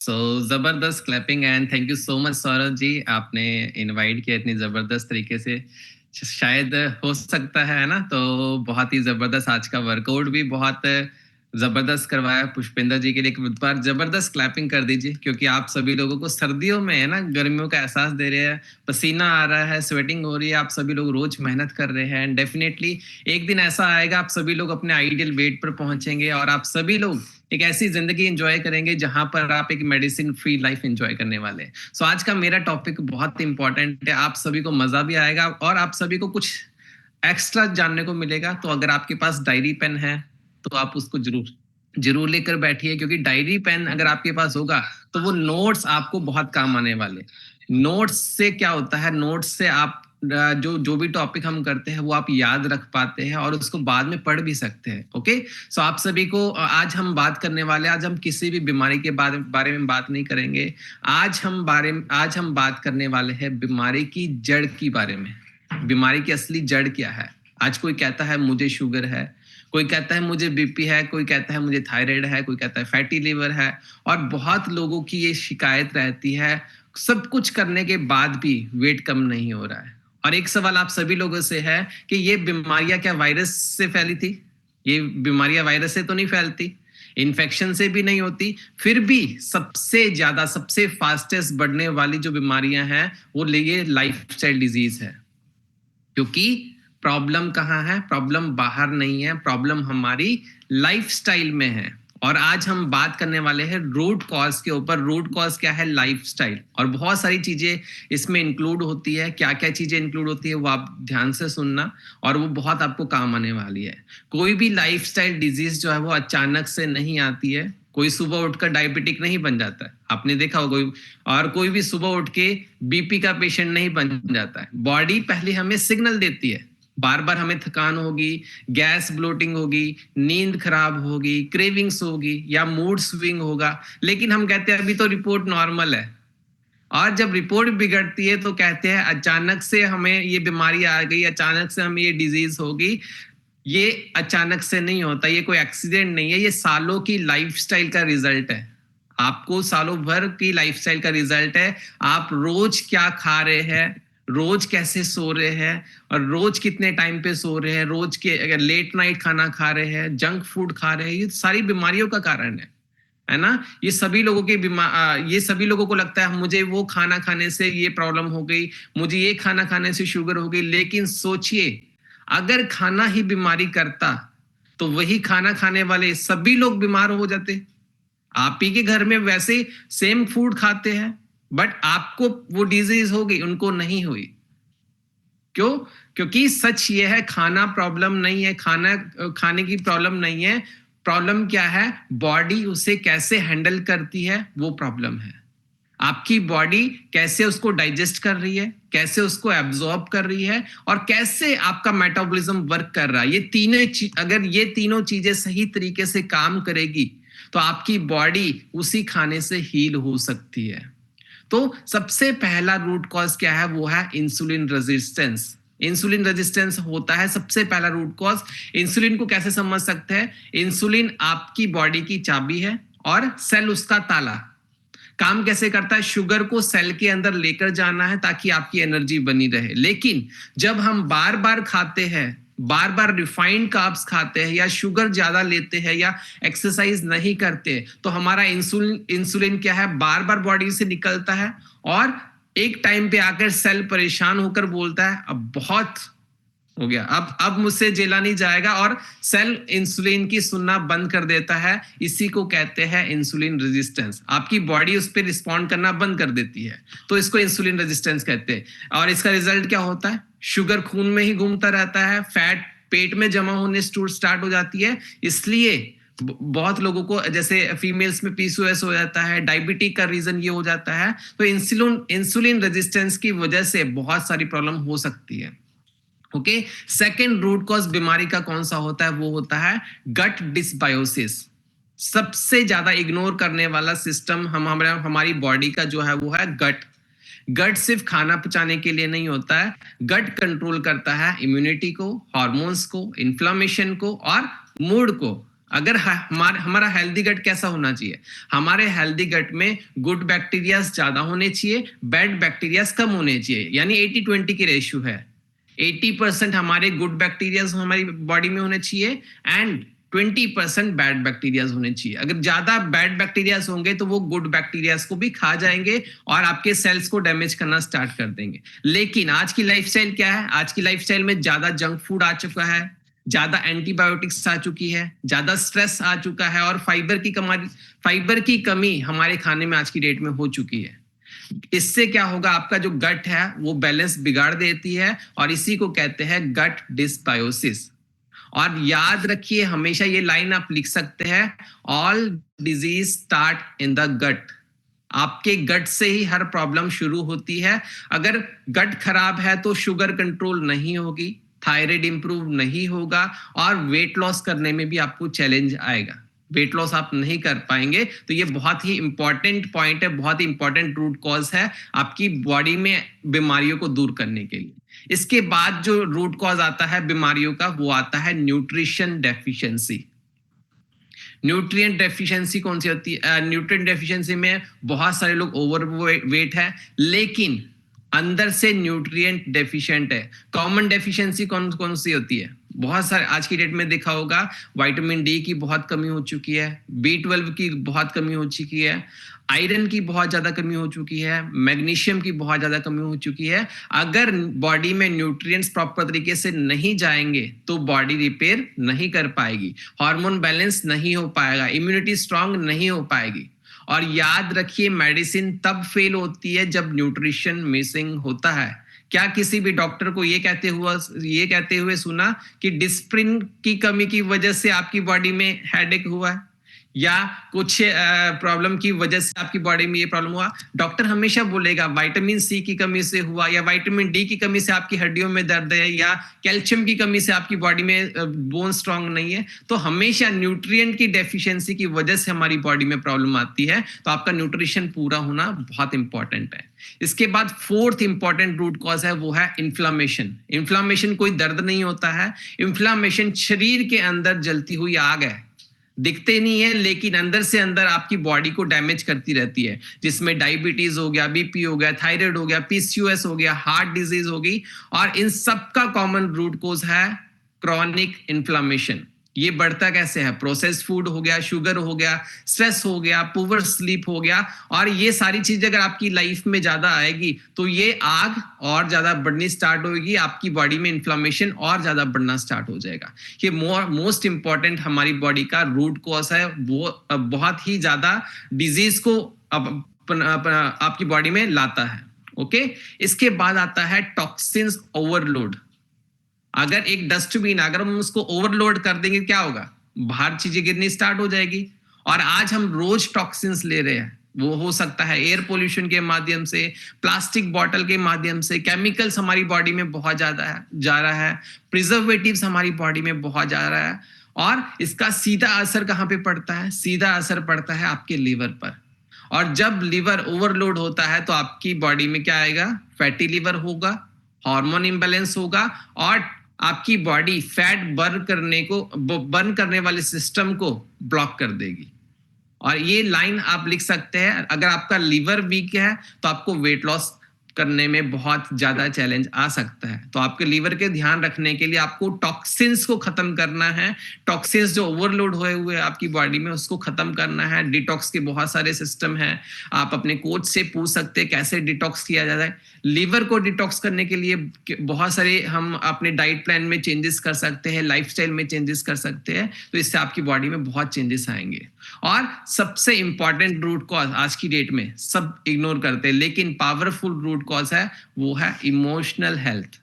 सो जबरदस्त clapping and thank you so much Saurabh ji, आपने invite किया इतनी जबरदस्त तरीके से। शायद हो सकता है ना, तो बहुत ही जबरदस्त आज का वर्कआउट भी बहुत जबरदस्त करवाया पुष्पेंद्र जी के लिए। एक बार जबरदस्त क्लैपिंग कर दीजिए, क्योंकि आप सभी लोगों को सर्दियों में है ना, गर्मियों का एहसास दे रहे हैं, पसीना आ रहा है, स्वेटिंग हो रही है, आप सभी लोग रोज मेहनत कर रहे हैं। एंड डेफिनेटली एक दिन ऐसा आएगा, आप सभी लोग अपने आइडियल वेट पर पहुंचेंगे और आप सभी लोग एक ऐसी जिंदगी एंजॉय करेंगे जहां पर आप एक मेडिसिन फ्री लाइफ एंजॉय करने वाले हैं। सो आज का मेरा टॉपिक बहुत इंपॉर्टेंट है, आप सभी को मजा भी आएगा और आप सभी को कुछ एक्स्ट्रा जानने को मिलेगा। तो अगर आपके पास डायरी पेन है तो आप उसको जरूर जरूर लेकर बैठिए, क्योंकि डायरी पेन अगर आपके पास होगा तो वो नोट्स आपको बहुत काम आने वाले। नोट्स से क्या होता है, नोट्स से आप जो जो भी टॉपिक हम करते हैं वो आप याद रख पाते हैं और उसको बाद में पढ़ भी सकते हैं। ओके, सो आप सभी को आज हम बात करने वाले, आज हम किसी भी बीमारी के बारे में बात नहीं करेंगे। आज हम बात करने वाले हैं बीमारी की जड़ की बारे में। बीमारी की असली जड़ क्या है। आज कोई कहता है मुझे शुगर है, कोई कहता है मुझे बीपी है, कोई कहता है मुझे थायराइड है, कोई कहता है फैटी लिवर है, और बहुत लोगों की ये शिकायत रहती है सब कुछ करने के बाद भी वेट कम नहीं हो रहा है। और एक सवाल आप सभी लोगों से है कि ये बीमारियां क्या वायरस से फैली थी? ये बीमारियां वायरस से तो नहीं फैलती, इन्फेक्शन से भी नहीं होती, फिर भी सबसे ज्यादा सबसे फास्टेस्ट बढ़ने वाली जो बीमारियां हैं वो ये लाइफस्टाइल डिजीज है। क्योंकि प्रॉब्लम कहाँ है? प्रॉब्लम बाहर नहीं है, प्रॉब्लम हमारी लाइफस्टाइल में है। और आज हम बात करने वाले हैं रूट कॉज के ऊपर। रूट कॉज क्या है? लाइफस्टाइल। और बहुत सारी चीजें इसमें इंक्लूड होती है। क्या क्या चीजें इंक्लूड होती है वो आप ध्यान से सुनना, और वो बहुत आपको काम आने वाली है। कोई भी लाइफस्टाइल डिजीज जो है वो अचानक से नहीं आती है। कोई सुबह उठकर डायबिटिक नहीं बन जाता है, आपने देखा होगा। और कोई भी सुबह उठ के बीपी का पेशेंट नहीं बन जाता है। बॉडी पहले हमें सिग्नल देती है, बार बार हमें थकान होगी, गैस ब्लोटिंग होगी, नींद खराब होगी, क्रेविंग्स होगी या मूड स्विंग होगा, लेकिन हम कहते हैं अभी तो रिपोर्ट नॉर्मल है। और जब रिपोर्ट बिगड़ती है तो कहते हैं अचानक से हमें ये बीमारी आ गई, अचानक से हमें ये डिजीज होगी। ये अचानक से नहीं होता, ये कोई एक्सीडेंट नहीं है, ये सालों की लाइफस्टाइल का रिजल्ट है। आपको सालों भर की लाइफस्टाइल का रिजल्ट है। आप रोज क्या खा रहे हैं, रोज कैसे सो रहे हैं, और रोज कितने टाइम पे सो रहे हैं, रोज के अगर लेट नाइट खाना खा रहे हैं, जंक फूड खा रहे हैं, ये सारी बीमारियों का कारण है ना। ये सभी लोगों की ये सभी लोगों को लगता है मुझे वो खाना खाने से ये प्रॉब्लम हो गई, मुझे ये खाना खाने से शुगर हो गई। लेकिन सोचिए, अगर खाना ही बीमारी करता तो वही खाना खाने वाले सभी लोग बीमार हो जाते। आप ही के घर में वैसे सेम फूड खाते हैं, बट आपको वो डिजीज हो गई, उनको नहीं हुई। क्यों? क्योंकि सच ये है, खाना प्रॉब्लम नहीं है, खाना खाने की प्रॉब्लम नहीं है। प्रॉब्लम क्या है? बॉडी उसे कैसे हैंडल करती है, वो प्रॉब्लम है। आपकी बॉडी कैसे उसको डाइजेस्ट कर रही है, कैसे उसको एब्जॉर्ब कर रही है, और कैसे आपका मेटाबॉलिज्म वर्क कर रहा है। ये अगर ये तीनों चीजें सही तरीके से काम करेगी तो आपकी बॉडी उसी खाने से हील हो सकती है। तो सबसे पहला रूट कॉज क्या है? वो है इंसुलिन रेजिस्टेंस। इंसुलिन रेजिस्टेंस होता है सबसे पहला रूट कॉज। इंसुलिन को कैसे समझ सकते हैं? इंसुलिन आपकी बॉडी की चाबी है और सेल उसका ताला। काम कैसे करता है? शुगर को सेल के अंदर लेकर जाना है ताकि आपकी एनर्जी बनी रहे। लेकिन जब हम बार बार खाते हैं, बार बार रिफाइंड कार्ब्स खाते हैं, या शुगर ज्यादा लेते हैं, या एक्सरसाइज नहीं करते, तो हमारा इंसुलिन क्या है? बार बार बॉडी से निकलता है, और एक टाइम पे आकर सेल परेशान होकर बोलता है अब बहुत हो गया, अब मुझसे झेला नहीं जाएगा, और सेल इंसुलिन की सुनना बंद कर देता है। इसी को कहते हैं इंसुलिन रेजिस्टेंस। आपकी बॉडी उस पर रिस्पॉन्ड करना बंद कर देती है, तो इसको इंसुलिन रेजिस्टेंस कहते हैं। और इसका रिजल्ट क्या होता है? शुगर खून में ही घूमता रहता है, फैट पेट में जमा होने स्टार्ट हो जाती है। इसलिए बहुत लोगों को, जैसे फीमेल्स में पीसीओएस हो जाता है, डायबिटीज का रीजन ये हो जाता है। तो इंसुलिन रेजिस्टेंस की वजह से बहुत सारी प्रॉब्लम हो सकती है। ओके, सेकेंड रूट कॉज बीमारी का कौन सा होता है? वो होता है गट डिसबायोसिस। सबसे ज्यादा इग्नोर करने वाला सिस्टम हमारी बॉडी का जो है वो है गट। गट सिर्फ खाना पचाने के लिए नहीं होता है, गट कंट्रोल करता है इम्यूनिटी को, हार्मोन्स को, इन्फ्लामेशन को और मूड को। अगर हमारा हेल्दी गट कैसा होना चाहिए, हमारे हेल्दी गट में गुड बैक्टीरियाज ज्यादा होने चाहिए, बैड बैक्टीरियाज कम होने चाहिए, यानी 80-20 की रेशियो है। 80% हमारे गुड बैक्टीरियाज हमारी बॉडी में होने चाहिए एंड 20% बैड बैक्टीरियाज होने चाहिए। अगर ज्यादा बैड बैक्टीरियाज होंगे तो वो गुड बैक्टीरियाज को भी खा जाएंगे और आपके सेल्स को डैमेज करना स्टार्ट कर देंगे। लेकिन आज की लाइफस्टाइल क्या है, आज की लाइफस्टाइल में ज्यादा जंक फूड आ चुका है, ज्यादा एंटीबायोटिक्स आ चुकी है, ज्यादा स्ट्रेस आ चुका है और फाइबर की कमी हमारे खाने में आज की डेट में हो चुकी है। इससे क्या होगा, आपका जो गट है वो बैलेंस बिगाड़ देती है और इसी को कहते हैं गट डिस्बायोसिस। और याद रखिए, हमेशा ये लाइन आप लिख सकते हैं, all disease start in the gut. आपके गट से ही हर प्रॉब्लम शुरू होती है। अगर गट खराब है तो शुगर कंट्रोल नहीं होगी, थायराइड इंप्रूव नहीं होगा और वेट लॉस करने में भी आपको चैलेंज आएगा, वेट लॉस आप नहीं कर पाएंगे। तो ये बहुत ही इंपॉर्टेंट पॉइंट है, बहुत ही इंपॉर्टेंट रूट कॉज है आपकी बॉडी में बीमारियों को दूर करने के लिए। इसके बाद जो रूट कॉज आता है बीमारियों का, वो आता है न्यूट्रिशन डेफिशिएंसी। न्यूट्रिएंट डेफिशिएंसी कौन सी होती है? न्यूट्रिएंट डेफिशिएंसी में बहुत सारे लोग ओवर वेट है लेकिन अंदर से न्यूट्रिएंट डेफिशिएंट है। कॉमन डेफिशिएंसी कौन कौन सी होती है? बहुत सारे आज की डेट में देखा होगा, विटामिन डी की बहुत कमी हो चुकी है, B12 की बहुत कमी हो चुकी है, आयरन की बहुत ज्यादा कमी हो चुकी है, मैग्नीशियम की बहुत ज्यादा कमी हो चुकी है। अगर बॉडी में न्यूट्रिएंट्स प्रॉपर तरीके से नहीं जाएंगे तो बॉडी रिपेयर नहीं कर पाएगी, हार्मोन बैलेंस नहीं हो पाएगा, इम्यूनिटी स्ट्रांग नहीं हो पाएगी। और याद रखिए, मेडिसिन तब फेल होती है जब न्यूट्रिशन मिसिंग होता है। क्या किसी भी डॉक्टर को ये कहते हुए सुना कि डिस्प्रिन की कमी की वजह से आपकी बॉडी में हेडेक हुआ है या कुछ प्रॉब्लम की वजह से आपकी बॉडी में ये प्रॉब्लम हुआ? डॉक्टर हमेशा बोलेगा विटामिन सी की कमी से हुआ, या विटामिन डी की कमी से आपकी हड्डियों में दर्द है, या कैल्शियम की कमी से आपकी बॉडी में बोन स्ट्रांग नहीं है। तो हमेशा न्यूट्रिएंट की डेफिशिएंसी की वजह से हमारी बॉडी में प्रॉब्लम आती है। तो आपका न्यूट्रिशन पूरा होना बहुत इंपॉर्टेंट है। इसके बाद फोर्थ इंपॉर्टेंट रूट कॉज है, वो है इन्फ्लामेशन। इन्फ्लामेशन कोई दर्द नहीं होता है, इन्फ्लामेशन शरीर के अंदर जलती हुई आग है, दिखते नहीं है लेकिन अंदर से अंदर आपकी बॉडी को डैमेज करती रहती है, जिसमें डायबिटीज हो गया, बीपी हो गया, थायराइड हो गया, पीसीओएस हो गया, हार्ट डिजीज हो गई। और इन सब का कॉमन रूट कॉज है क्रॉनिक इन्फ्लामेशन। ये बढ़ता कैसे है? प्रोसेस्ड फूड हो गया, शुगर हो गया, स्ट्रेस हो गया, पुअर स्लीप हो गया, और ये सारी चीजें अगर आपकी लाइफ में ज्यादा आएगी तो ये आग और ज्यादा बढ़नी स्टार्ट होगी, आपकी बॉडी में इन्फ्लामेशन और ज्यादा बढ़ना स्टार्ट हो जाएगा। ये मोस्ट इंपॉर्टेंट हमारी बॉडी का रूट कॉज है, वो बहुत ही ज्यादा डिजीज को आपकी बॉडी में लाता है। ओके, इसके बाद आता है टॉक्सिन्स ओवरलोड। अगर एक डस्टबिन, अगर हम उसको ओवरलोड कर देंगे क्या होगा? बाहर चीजें गिरनी स्टार्ट हो जाएगी। और आज हम रोज टॉक्सिन्स ले रहे हैं, वो हो सकता है एयर पोल्यूशन के माध्यम से, प्लास्टिक बॉटल के माध्यम से, केमिकल्स हमारी बॉडी में बहुत ज्यादा जा रहा है, प्रिजर्वेटिव्स हमारी बॉडी में बहुत जा रहा है। और इसका सीधा असर कहाँ पे पड़ता है? सीधा असर पड़ता है आपके लीवर पर। और जब लीवर ओवरलोड होता है तो आपकी बॉडी में क्या आएगा? फैटी लीवर होगा, हार्मोन इंबैलेंस होगा और आपकी बॉडी फैट बर्न करने वाले सिस्टम को ब्लॉक कर देगी। और ये लाइन आप लिख सकते हैं, अगर आपका लीवर वीक है तो आपको वेट लॉस करने में बहुत ज्यादा चैलेंज आ सकता है। तो आपके लीवर के ध्यान रखने के लिए आपको टॉक्सिन्स को खत्म करना है। टॉक्सिन्स जो ओवरलोड हुए हुए आपकी बॉडी में, उसको खत्म करना है। डिटॉक्स के बहुत सारे सिस्टम हैं, आप अपने कोच से पूछ सकते हैं कैसे डिटॉक्स किया जाता है। लीवर को डिटॉक्स करने के लिए बहुत सारे हम अपने डाइट प्लान में चेंजेस कर सकते हैं, लाइफस्टाइल में चेंजेस कर सकते हैं, तो इससे आपकी बॉडी में बहुत चेंजेस आएंगे। और सबसे इंपॉर्टेंट रूट कॉज आज की डेट में सब इग्नोर करते हैं, लेकिन पावरफुल रूट कॉज है, वो है इमोशनल हेल्थ।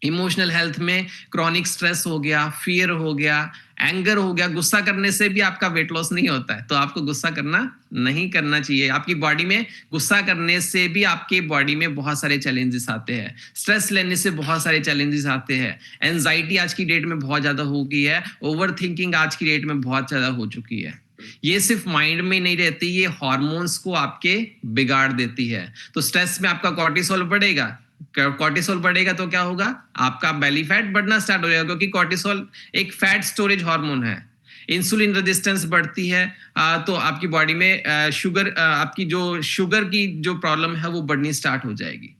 इमोशनल हेल्थ में क्रॉनिक स्ट्रेस हो गया, फियर हो गया, एंगर हो गया। गुस्सा करने से भी आपका वेट लॉस नहीं होता है, तो आपको गुस्सा करना नहीं करना चाहिए। आपकी बॉडी में गुस्सा करने से भी आपके बॉडी में बहुत सारे चैलेंजेस आते हैं, स्ट्रेस लेने से बहुत सारे चैलेंजेस आते हैं, एंजाइटी आज की डेट में बहुत ज्यादा हो गई है, ओवर थिंकिंग आज की डेट में बहुत ज्यादा हो चुकी है। ये सिर्फ माइंड में नहीं रहती, ये हार्मोन्स को आपके बिगाड़ देती है। तो स्ट्रेस में आपका कॉर्टिसोल बढ़ेगा, कॉर्टिसोल बढ़ेगा तो क्या होगा? आपका बेली फैट बढ़ना स्टार्ट हो जाएगा, क्योंकि कॉर्टिसोल एक फैट स्टोरेज हार्मोन है। इंसुलिन रेजिस्टेंस बढ़ती है, तो आपकी बॉडी में शुगर, आपकी जो शुगर की जो प्रॉब्लम है वो बढ़नी स्टार्ट हो जाएगी।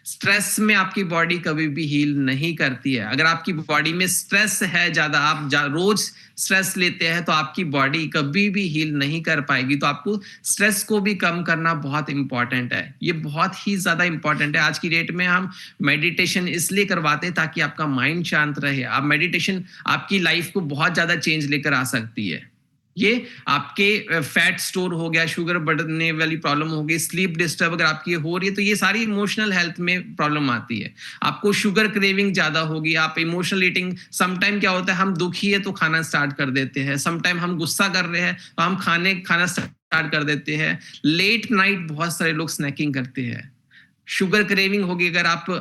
स्ट्रेस में आपकी बॉडी कभी भी हील नहीं करती है। अगर आपकी बॉडी में स्ट्रेस है ज्यादा, आप रोज स्ट्रेस लेते हैं, तो आपकी बॉडी कभी भी हील नहीं कर पाएगी। तो आपको स्ट्रेस को भी कम करना बहुत इंपॉर्टेंट है। ये बहुत ही ज्यादा इंपॉर्टेंट है। आज की डेट में हम मेडिटेशन इसलिए करवाते हैं ताकि आपका माइंड शांत रहे। आप मेडिटेशन आपकी लाइफ को बहुत ज्यादा चेंज लेकर आ सकती है। ये आपके फैट स्टोर हो गया, शुगर बढ़ने वाली प्रॉब्लम हो गई, स्लीप डिस्टर्ब अगर आपकी हो रही है, तो ये सारी इमोशनल हेल्थ में प्रॉब्लम आती है। आपको शुगर क्रेविंग ज्यादा होगी, आप इमोशनल ईटिंग, समटाइम क्या होता है, हम दुखी है तो खाना स्टार्ट कर देते हैं, समटाइम हम गुस्सा कर रहे हैं तो हम खाना स्टार्ट कर देते हैं। लेट नाइट बहुत सारे लोग स्नैकिंग करते हैं। शुगर क्रेविंग होगी अगर आपको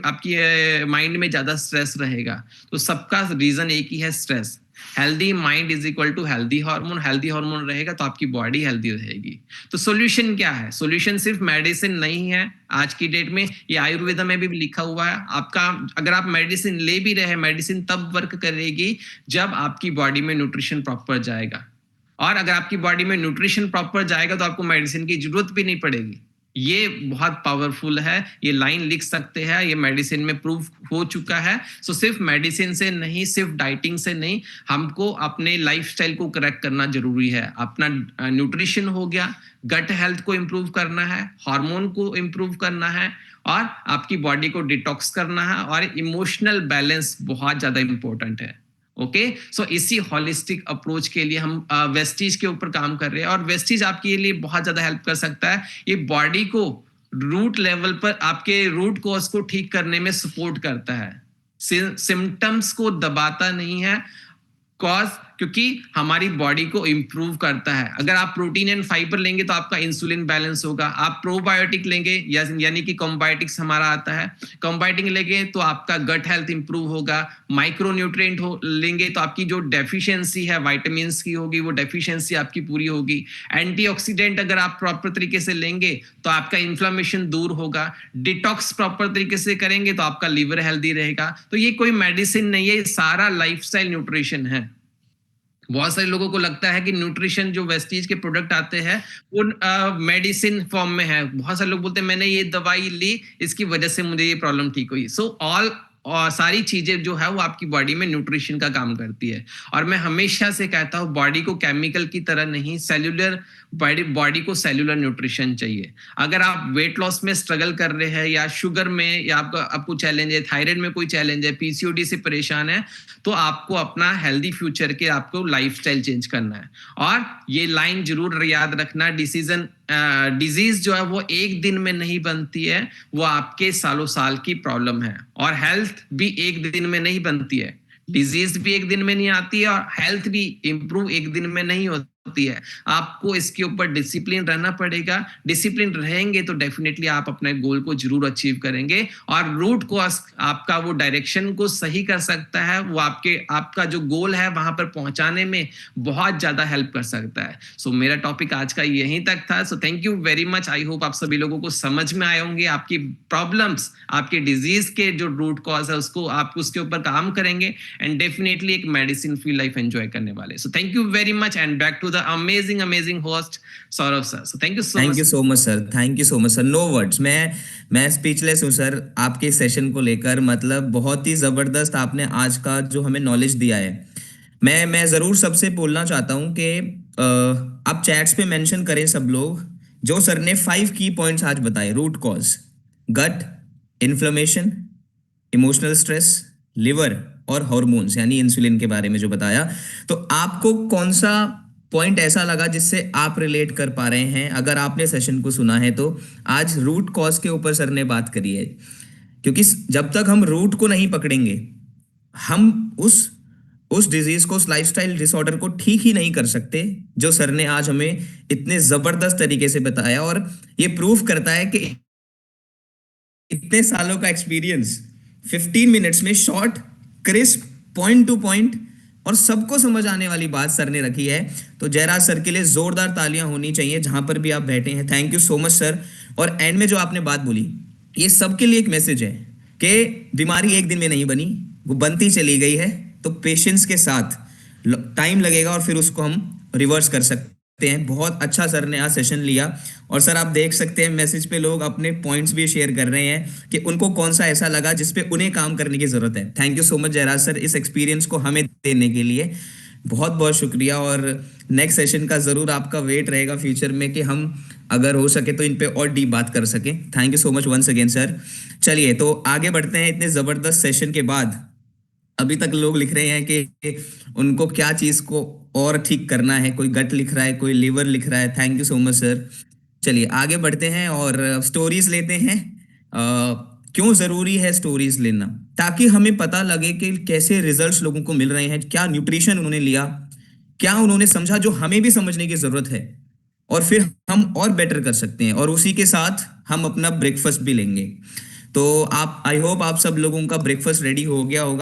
आपकी माइंड में ज्यादा स्ट्रेस रहेगा। तो सबका रीजन एक ही है, stress. Healthy mind is equal to healthy hormone. Healthy hormone रहेगा तो आपकी बॉडी हेल्दी रहेगी। तो सॉल्यूशन क्या है? सॉल्यूशन सिर्फ मेडिसिन नहीं है आज की डेट में, ये आयुर्वेदा में भी लिखा हुआ है। आपका अगर आप मेडिसिन ले भी रहे, मेडिसिन तब वर्क करेगी जब आपकी बॉडी में न्यूट्रिशन प्रॉपर जाएगा। और अगर आपकी बॉडी में न्यूट्रिशन प्रॉपर जाएगा तो आपको मेडिसिन की जरूरत भी नहीं पड़ेगी। ये बहुत पावरफुल है, ये लाइन लिख सकते हैं, ये मेडिसिन में प्रूव हो चुका है। सो सिर्फ मेडिसिन से नहीं, सिर्फ डाइटिंग से नहीं, हमको अपने लाइफस्टाइल को करेक्ट करना जरूरी है। अपना न्यूट्रिशन हो गया, गट हेल्थ को इंप्रूव करना है, हार्मोन को इंप्रूव करना है, और आपकी बॉडी को डिटॉक्स करना है, और इमोशनल बैलेंस बहुत ज्यादा इंपॉर्टेंट है। ओके, सो इसी हॉलिस्टिक अप्रोच के लिए हम वेस्टीज के ऊपर काम कर रहे हैं। और वेस्टीज आपके लिए बहुत ज्यादा हेल्प कर सकता है। ये बॉडी को रूट लेवल पर, आपके रूट कॉज को ठीक करने में सपोर्ट करता है, सिम्टम्स को दबाता नहीं है। कॉज, क्योंकि हमारी बॉडी को इंप्रूव करता है। अगर आप प्रोटीन एंड फाइबर लेंगे तो आपका इंसुलिन बैलेंस होगा। आप प्रोबायोटिक लेंगे, यानी कि कॉम्बायोटिक्स हमारा आता है, कॉम्बायोटिक लेंगे तो आपका गट हेल्थ इंप्रूव होगा। माइक्रो न्यूट्रिएंट लेंगे तो आपकी जो डेफिशिएंसी है विटामिन की होगी, वो डेफिशिएंसी आपकी पूरी होगी। एंटीऑक्सीडेंट अगर आप प्रॉपर तरीके से लेंगे तो आपका इन्फ्लेमेशन दूर होगा। डिटॉक्स प्रॉपर तरीके से करेंगे तो आपका लिवर हेल्दी रहेगा। तो ये कोई मेडिसिन नहीं है, ये सारा लाइफस्टाइल न्यूट्रिशन है। बहुत सारे लोगों को लगता है कि न्यूट्रिशन जो वेस्टीज के प्रोडक्ट आते हैं वो मेडिसिन फॉर्म में है। बहुत सारे लोग बोलते हैं मैंने ये दवाई ली, इसकी वजह से मुझे ये प्रॉब्लम ठीक हुई। सो ऑल और सारी चीजें जो है वो आपकी बॉडी में न्यूट्रिशन का काम करती है। और मैं हमेशा से कहता हूँ बॉडी को केमिकल की तरह नहीं, सेल्यूलर बॉडी को सेल्यूलर न्यूट्रिशन चाहिए। अगर आप वेट लॉस में स्ट्रगल कर रहे हैं, या शुगर में, या आपको चैलेंज है, थायराइड में कोई चैलेंज है, पीसीओडी से परेशान है, तो आपको अपना हेल्दी फ्यूचर के आपको लाइफस्टाइल चेंज करना है। और ये लाइन जरूर याद रखना, डिजीज जो है वो एक दिन में नहीं बनती है, वो आपके सालों साल की प्रॉब्लम है। और हेल्थ भी एक दिन में नहीं बनती है, डिजीज भी एक दिन में नहीं आती है, और हेल्थ भी इंप्रूव एक दिन में नहीं होती है। आपको इसके ऊपर डिसिप्लिन रहना पड़ेगा। डिसिप्लिन रहेंगे तो डेफिनेटली आप अपने गोल को जरूर अचीव करेंगे। और रूट कॉज आपका वो डायरेक्शन को सही कर सकता है, वो आपका जो गोल है वहां पर पहुंचाने में बहुत ज्यादा हेल्प कर सकता है। सो मेरा टॉपिक आज का यहीं तक था। सो thank you very much. I hope आप सभी लोगों को समझ में आए होंगे। आपकी प्रॉब्लम्स, आपके डिजीज के जो रूट कॉज है उसको आप उसके ऊपर काम करेंगे, एंड डेफिनेटली एक मेडिसिन फ्री लाइफ एंजॉय करने वाले। So thank you very much, and back to the amazing host Saurav sir. So thank you so much. Thank you so much sir. Thank you so much sir. No words. मैं speechless हूँ sir आपके session को लेकर। मतलब बहुत ही जबरदस्त आपने आज का जो हमें नॉलेज दिया है। मैं जरूर सबसे बोलना चाहता हूँ कि आप चैट्स पे मेंशन करें सब लोग, जो सर ने 5 की पॉइंट्स आज बताए। रूट कॉज, गट, इन्फ्लेमेशन, इमोशनल स्ट्रेस, लिवर और हार्मोन्स यानी इंसुलिन के बारे में जो बताया। तो आपको कौन सा पॉइंट ऐसा लगा जिससे आप रिलेट कर पा रहे हैं? अगर आपने सेशन को सुना है तो आज रूट कॉज के ऊपर सर ने बात करी है, क्योंकि जब तक हम रूट को नहीं पकड़ेंगे हम उस डिजीज को, उस लाइफस्टाइल डिसऑर्डर को ठीक ही नहीं कर सकते, जो सर ने आज हमें इतने जबरदस्त तरीके से बताया। और ये प्रूफ करता है कि इतने सालों का एक्सपीरियंस 15 मिनट्स में short, crisp, point two point और सबको समझ आने वाली बात सर ने रखी है। तो जयराज सर के लिए जोरदार तालियां होनी चाहिए जहां पर भी आप बैठे हैं। Thank you so much sir. और एंड में जो आपने बात बोली, ये सबके लिए एक मैसेज है कि बीमारी एक दिन में नहीं बनी, वो बनती चली गई है। तो पेशेंस के साथ टाइम लगेगा और फिर उसको हम रिवर्स कर सकते हैं। बहुत अच्छा सर ने आज सेशन लिया। और सर आप देख सकते हैं मैसेज पे लोग अपने पॉइंट्स भी शेयर कर रहे हैं कि उनको कौन सा ऐसा लगा जिस पे उन्हें काम करने की जरूरत है। Thank you so much Jairaj sir इस एक्सपीरियंस को हमें देने के लिए। बहुत बहुत शुक्रिया। और नेक्स्ट सेशन का जरूर आपका वेट रहेगा फ्यूचर में कि हम अगर हो सके तो इन पे और डीप बात कर सकें। Thank you so much once again sir. चलिए तो आगे बढ़ते हैं। इतने जबरदस्त सेशन के बाद अभी तक लोग लिख रहे हैं कि उनको क्या चीज को और ठीक करना है। कोई गट लिख रहा है, कोई लीवर लिख रहा है। Thank you so much sir. चलिए आगे बढ़ते हैं और स्टोरीज लेते हैं। क्यों जरूरी है स्टोरीज लेना? ताकि हमें पता लगे कि कैसे रिजल्ट्स लोगों को मिल रहे हैं, क्या न्यूट्रिशन उन्होंने लिया, क्या उन्होंने समझा जो हमें भी समझने की जरूरत है, और फिर हम और बेटर कर सकते हैं। और उसी के साथ हम अपना ब्रेकफास्ट भी लेंगे। तो आप आई होप आप सब लोगों का ब्रेकफास्ट रेडी हो गया होगा।